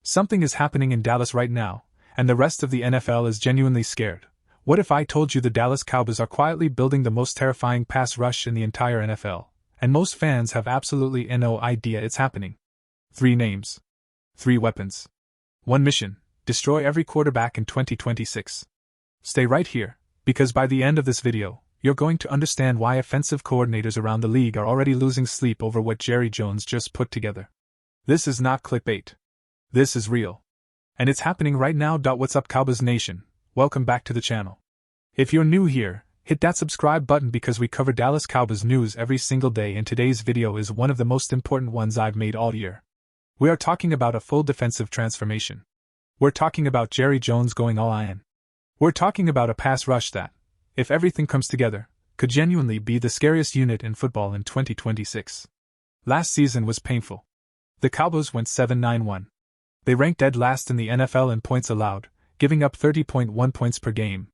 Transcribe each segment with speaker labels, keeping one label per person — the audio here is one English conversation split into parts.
Speaker 1: Something is happening in Dallas right now, and the rest of the NFL is genuinely scared. What if I told you the Dallas Cowboys are quietly building the most terrifying pass rush in the entire NFL, and most fans have absolutely no idea it's happening? 3 names. 3 weapons. 1 mission: destroy every quarterback in 2026. Stay right here, because by the end of this video, you're going to understand why offensive coordinators around the league are already losing sleep over what Jerry Jones just put together. This is not clickbait. This is real. And it's happening right now. What's up, Cowboys Nation? Welcome back to the channel. If you're new here, hit that subscribe button because we cover Dallas Cowboys news every single day, and today's video is one of the most important ones I've made all year. We are talking about a full defensive transformation. We're talking about Jerry Jones going all in. We're talking about a pass rush that, if everything comes together, could genuinely be the scariest unit in football in 2026. Last season was painful. The Cowboys went 7-9-1. They ranked dead last in the NFL in points allowed, giving up 30.1 points per game.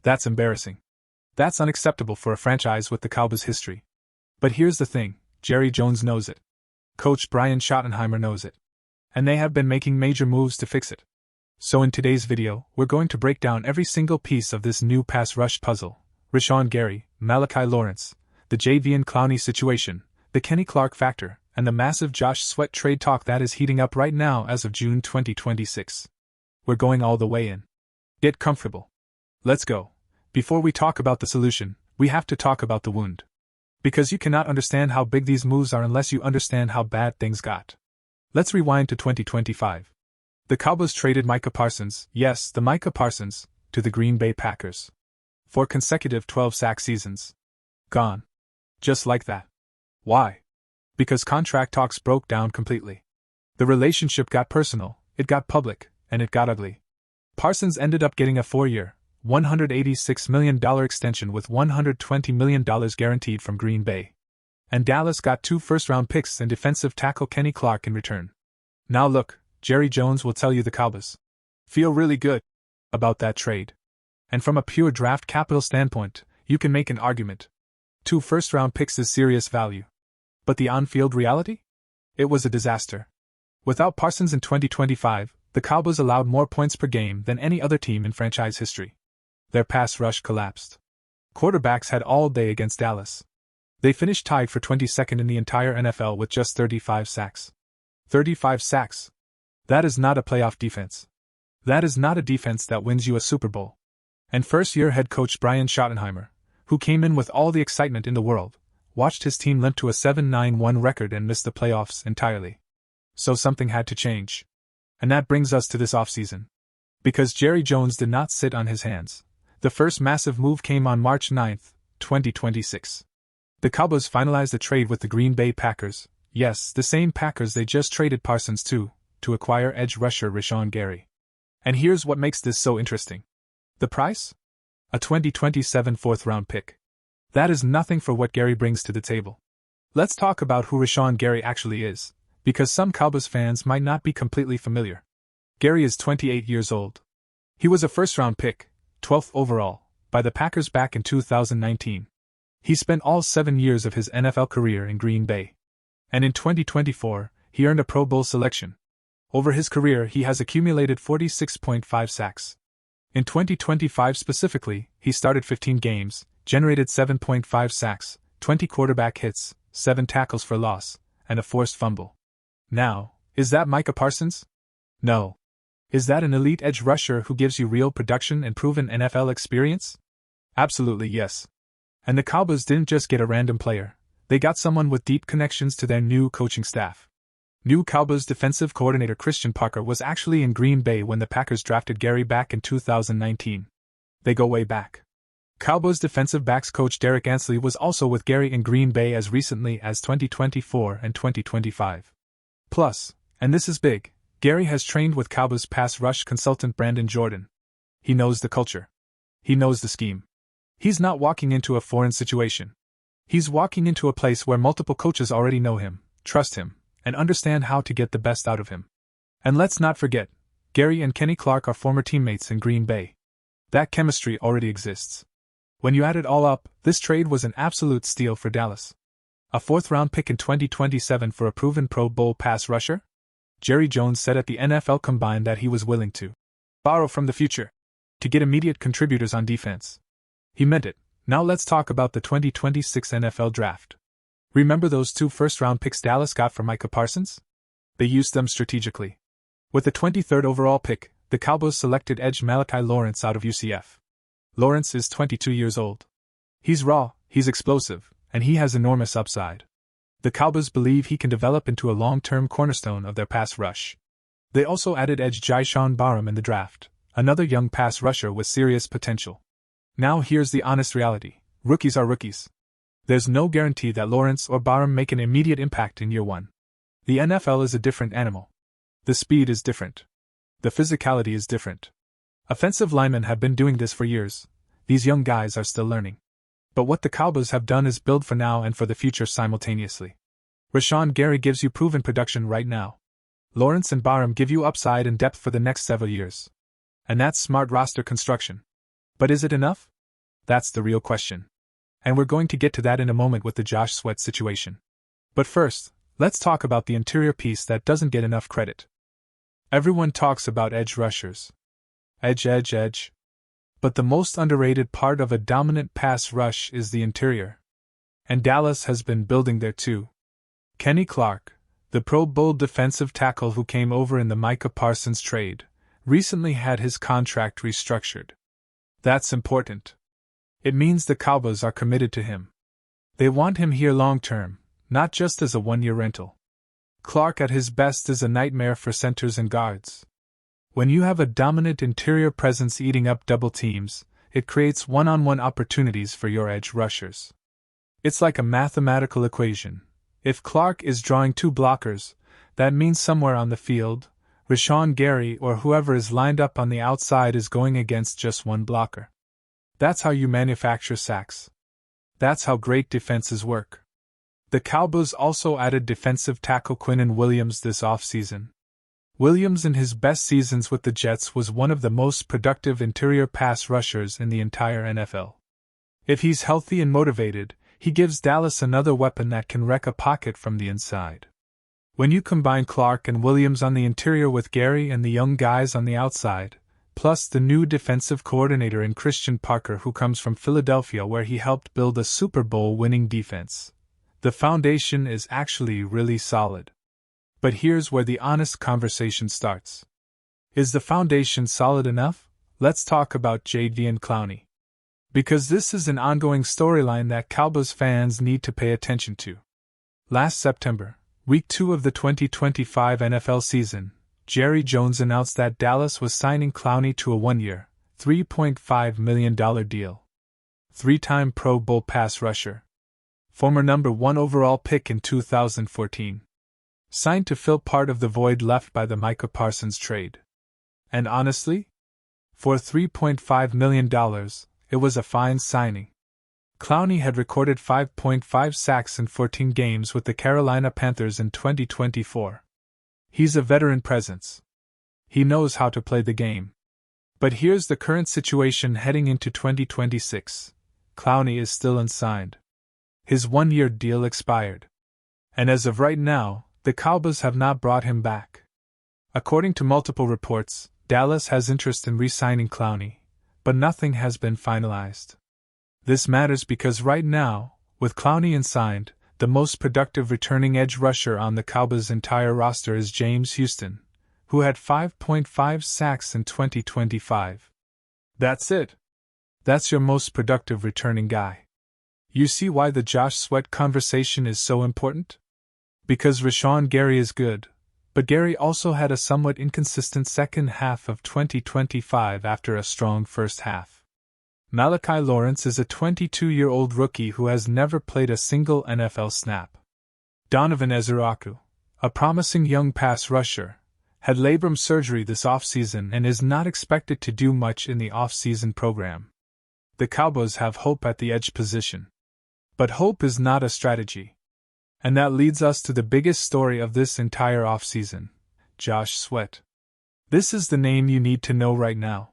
Speaker 1: That's embarrassing. That's unacceptable for a franchise with the Cowboys' history. But here's the thing, Jerry Jones knows it. Coach Brian Schottenheimer knows it. And they have been making major moves to fix it. So in today's video, we're going to break down every single piece of this new pass rush puzzle: Rashan Gary, Malachi Lawrence, the Jadeveon Clowney situation, the Kenny Clark factor, and the massive Josh Sweat trade talk that is heating up right now as of June 2026. We're going all the way in. Get comfortable. Let's go. Before we talk about the solution, we have to talk about the wound. Because you cannot understand how big these moves are unless you understand how bad things got. Let's rewind to 2025. The Cowboys traded Micah Parsons, yes, the Micah Parsons, to the Green Bay Packers. 4 consecutive 12-sack seasons. Gone. Just like that. Why? Because contract talks broke down completely. The relationship got personal, it got public, and it got ugly. Parsons ended up getting a 4-year, $186 million extension with $120 million guaranteed from Green Bay. And Dallas got 2 first-round picks and defensive tackle Kenny Clark in return. Now look, Jerry Jones will tell you the Cowboys feel really good about that trade. And from a pure draft capital standpoint, you can make an argument. 2 first-round picks is serious value. But the on-field reality? It was a disaster. Without Parsons in 2025, the Cowboys allowed more points per game than any other team in franchise history. Their pass rush collapsed. Quarterbacks had all day against Dallas. They finished tied for 22nd in the entire NFL with just 35 sacks. 35 sacks. That is not a playoff defense. That is not a defense that wins you a Super Bowl. And first-year head coach Brian Schottenheimer, who came in with all the excitement in the world, watched his team limp to a 7-9-1 record and missed the playoffs entirely. So something had to change. And that brings us to this offseason. Because Jerry Jones did not sit on his hands. The first massive move came on March 9, 2026. The Cowboys finalized a trade with the Green Bay Packers, yes, the same Packers they just traded Parsons to acquire edge rusher Rashan Gary. And here's what makes this so interesting. The price? A 2027 4th-round pick. That is nothing for what Gary brings to the table. Let's talk about who Rashan Gary actually is, because some Cowboys fans might not be completely familiar. Gary is 28 years old. He was a first-round pick, 12th overall, by the Packers back in 2019. He spent all 7 years of his NFL career in Green Bay. And in 2024, he earned a Pro Bowl selection. Over his career, he has accumulated 46.5 sacks. In 2025 specifically, he started 15 games, generated 7.5 sacks, 20 quarterback hits, 7 tackles for loss, and a forced fumble. Now, is that Micah Parsons? No. Is that an elite edge rusher who gives you real production and proven NFL experience? Absolutely yes. And the Cowboys didn't just get a random player, they got someone with deep connections to their new coaching staff. New Cowboys defensive coordinator Christian Parker was actually in Green Bay when the Packers drafted Gary back in 2019. They go way back. Cowboys defensive backs coach Derek Ansley was also with Gary in Green Bay as recently as 2024 and 2025. Plus, and this is big, Gary has trained with Cowboys pass rush consultant Brandon Jordan. He knows the culture. He knows the scheme. He's not walking into a foreign situation. He's walking into a place where multiple coaches already know him, trust him, and understand how to get the best out of him. And let's not forget, Gary and Kenny Clark are former teammates in Green Bay. That chemistry already exists. When you add it all up, this trade was an absolute steal for Dallas. A 4th-round pick in 2027 for a proven Pro Bowl pass rusher? Jerry Jones said at the NFL Combine that he was willing to borrow from the future to get immediate contributors on defense. He meant it. Now let's talk about the 2026 NFL Draft. Remember those 2 first-round picks Dallas got for Micah Parsons? They used them strategically. With the 23rd overall pick, the Cowboys selected EDGE Malachi Lawrence out of UCF. Lawrence is 22 years old. He's raw, he's explosive, and he has enormous upside. The Cowboys believe he can develop into a long-term cornerstone of their pass rush. They also added edge Jyshawn Barham in the draft, another young pass rusher with serious potential. Now here's the honest reality. Rookies are rookies. There's no guarantee that Lawrence or Barham make an immediate impact in year 1. The NFL is a different animal. The speed is different. The physicality is different. Offensive linemen have been doing this for years. These young guys are still learning. But what the Cowboys have done is build for now and for the future simultaneously. Rashan Gary gives you proven production right now. Lawrence and Barham give you upside and depth for the next several years. And that's smart roster construction. But is it enough? That's the real question. And we're going to get to that in a moment with the Josh Sweat situation. But first, let's talk about the interior piece that doesn't get enough credit. Everyone talks about edge rushers. Edge. But the most underrated part of a dominant pass rush is the interior. And Dallas has been building there too. Kenny Clark, the Pro Bowl defensive tackle who came over in the Micah Parsons trade, recently had his contract restructured. That's important. It means the Cowboys are committed to him. They want him here long term, not just as a one-year rental. Clark at his best is a nightmare for centers and guards. When you have a dominant interior presence eating up double teams, it creates one-on-one opportunities for your edge rushers. It's like a mathematical equation. If Clark is drawing 2 blockers, that means somewhere on the field, Rashan Gary or whoever is lined up on the outside is going against just 1 blocker. That's how you manufacture sacks. That's how great defenses work. The Cowboys also added defensive tackle Quinnen Williams this offseason. Williams in his best seasons with the Jets was one of the most productive interior pass rushers in the entire NFL. If he's healthy and motivated, he gives Dallas another weapon that can wreck a pocket from the inside. When you combine Clark and Williams on the interior with Gary and the young guys on the outside, plus the new defensive coordinator in Christian Parker who comes from Philadelphia where he helped build a Super Bowl winning defense, the foundation is actually really solid. But here's where the honest conversation starts. Is the foundation solid enough? Let's talk about Jadeveon Clowney. Because this is an ongoing storyline that Cowboys fans need to pay attention to. Last September, Week 2 of the 2025 NFL season, Jerry Jones announced that Dallas was signing Clowney to a 1-year, $3.5 million deal. 3-time Pro Bowl pass rusher. Former number 1 overall pick in 2014. Signed to fill part of the void left by the Micah Parsons trade. And honestly, for $3.5 million, it was a fine signing. Clowney had recorded 5.5 sacks in 14 games with the Carolina Panthers in 2024. He's a veteran presence. He knows how to play the game. But here's the current situation heading into 2026. Clowney is still unsigned. His 1-year deal expired. And as of right now, the Cowboys have not brought him back. According to multiple reports, Dallas has interest in re-signing Clowney, but nothing has been finalized. This matters because right now, with Clowney unsigned, the most productive returning edge rusher on the Cowboys' entire roster is James Houston, who had 5.5 sacks in 2025. That's it. That's your most productive returning guy. You see why the Josh Sweat conversation is so important? Because Rashan Gary is good, but Gary also had a somewhat inconsistent second half of 2025 after a strong first half. Malachi Lawrence is a 22-year-old rookie who has never played a single NFL snap. Donovan Ezeuaku, a promising young pass rusher, had labrum surgery this offseason and is not expected to do much in the offseason program. The Cowboys have hope at the edge position. But hope is not a strategy. And that leads us to the biggest story of this entire offseason, Josh Sweat. This is the name you need to know right now.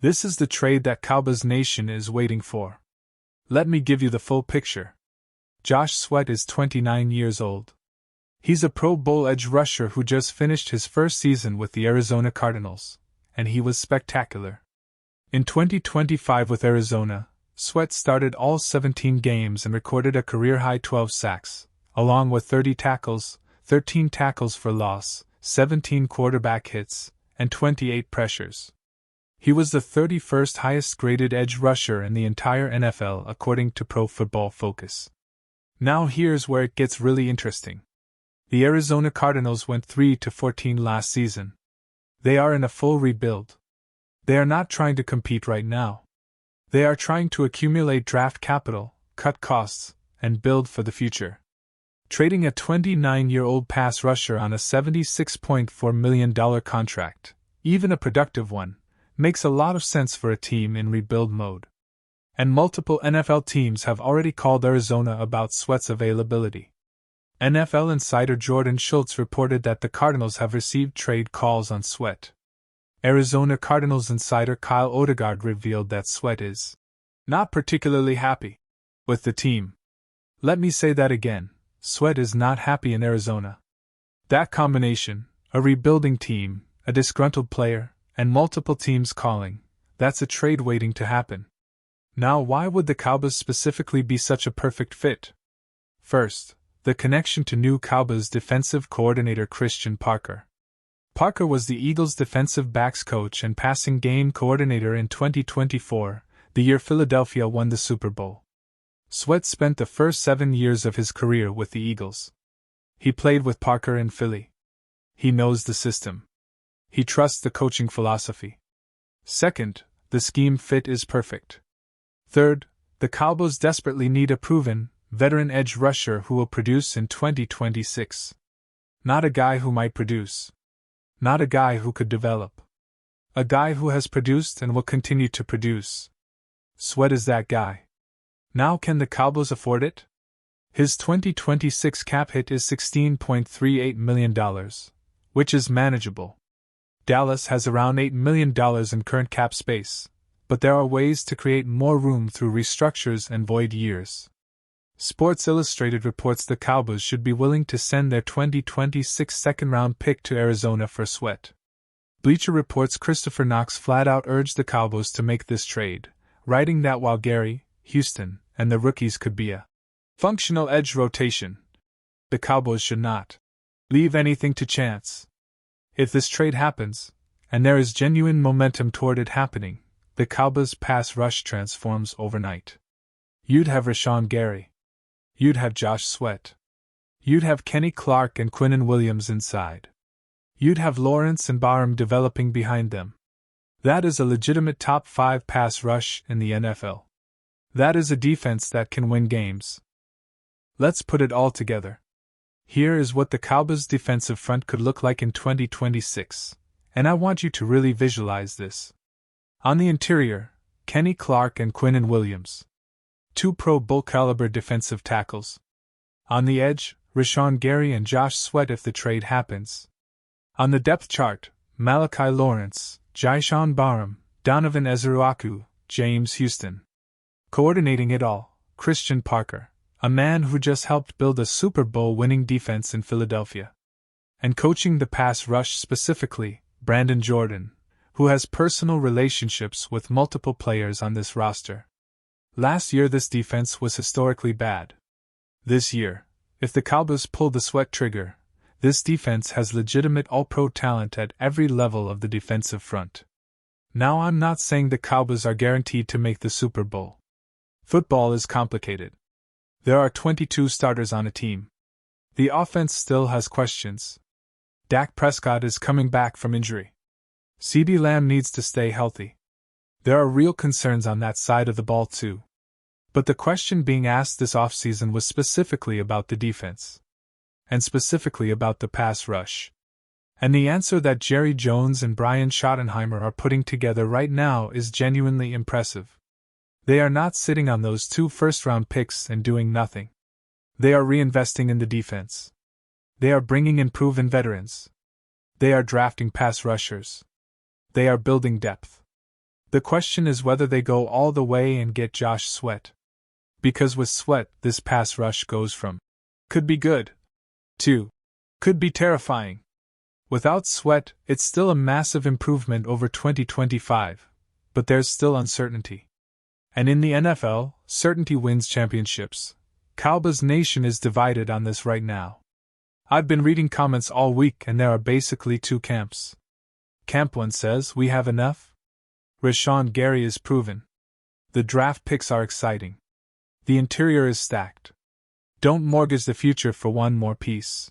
Speaker 1: This is the trade that Cowboys Nation is waiting for. Let me give you the full picture. Josh Sweat is 29 years old. He's a Pro Bowl edge rusher who just finished his first season with the Arizona Cardinals, and he was spectacular. In 2025 with Arizona, Sweat started all 17 games and recorded a career-high 12 sacks, along with 30 tackles, 13 tackles for loss, 17 quarterback hits, and 28 pressures. He was the 31st highest-graded edge rusher in the entire NFL according to Pro Football Focus. Now here's where it gets really interesting. The Arizona Cardinals went 3-14 last season. They are in a full rebuild. They are not trying to compete right now. They are trying to accumulate draft capital, cut costs, and build for the future. Trading a 29-year-old pass rusher on a $76.4 million contract, even a productive one, makes a lot of sense for a team in rebuild mode. And multiple NFL teams have already called Arizona about Sweat's availability. NFL insider Jordan Schultz reported that the Cardinals have received trade calls on Sweat. Arizona Cardinals insider Kyle Odegaard revealed that Sweat is not particularly happy with the team. Let me say that again, Sweat is not happy in Arizona. That combination, a rebuilding team, a disgruntled player, and multiple teams calling, that's a trade waiting to happen. Now why would the Cowboys specifically be such a perfect fit? First, the connection to new Cowboys defensive coordinator Christian Parker. Parker was the Eagles' defensive backs coach and passing game coordinator in 2024, the year Philadelphia won the Super Bowl. Sweat spent the first 7 years of his career with the Eagles. He played with Parker in Philly. He knows the system. He trusts the coaching philosophy. Second, the scheme fit is perfect. Third, the Cowboys desperately need a proven, veteran edge rusher who will produce in 2026. Not a guy who might produce. Not a guy who could develop. A guy who has produced and will continue to produce. Sweat is that guy. Now can the Cowboys afford it? His 2026 cap hit is $16.38 million, which is manageable. Dallas has around $8 million in current cap space, but there are ways to create more room through restructures and void years. Sports Illustrated reports the Cowboys should be willing to send their 2026 second-round pick to Arizona for Sweat. Bleacher Report's Christopher Knox flat-out urged the Cowboys to make this trade, writing that while Gary, Houston, and the rookies could be a functional edge rotation, the Cowboys should not leave anything to chance. If this trade happens, and there is genuine momentum toward it happening, the Cowboys' pass rush transforms overnight. You'd have Rashan Gary. You'd have Josh Sweat. You'd have Kenny Clark and Quinnen Williams inside. You'd have Lawrence and Barham developing behind them. That is a legitimate top 5 pass rush in the NFL. That is a defense that can win games. Let's put it all together. Here is what the Cowboys' defensive front could look like in 2026, and I want you to really visualize this. On the interior, Kenny Clark and Quinnen Williams. 2 Pro Bowl caliber defensive tackles. On the edge, Rashan Gary and Josh Sweat if the trade happens. On the depth chart, Malachi Lawrence, Jyshawn Barham, Donovan Ezeruaku, James Houston. Coordinating it all, Christian Parker, a man who just helped build a Super Bowl winning defense in Philadelphia. And coaching the pass rush specifically, Brandon Jordan, who has personal relationships with multiple players on this roster. Last year this defense was historically bad. This year, if the Cowboys pull the Sweat trigger, this defense has legitimate all-pro talent at every level of the defensive front. Now I'm not saying the Cowboys are guaranteed to make the Super Bowl. Football is complicated. There are 22 starters on a team. The offense still has questions. Dak Prescott is coming back from injury. CeeDee Lamb needs to stay healthy. There are real concerns on that side of the ball too. But the question being asked this offseason was specifically about the defense. And specifically about the pass rush. And the answer that Jerry Jones and Brian Schottenheimer are putting together right now is genuinely impressive. They are not sitting on those 2 first-round picks and doing nothing. They are reinvesting in the defense. They are bringing in proven veterans. They are drafting pass rushers. They are building depth. The question is whether they go all the way and get Josh Sweat. Because with Sweat, this pass rush goes from could be good to could be terrifying. Without sweat, it's still a massive improvement over 2025, but there's still uncertainty. And in the NFL, certainty wins championships. Cowboys Nation is divided on this right now. I've been reading comments all week and there are basically two camps. Camp 1 says we have enough. Rashan Gary is proven. The draft picks are exciting. The interior is stacked. Don't mortgage the future for one more piece.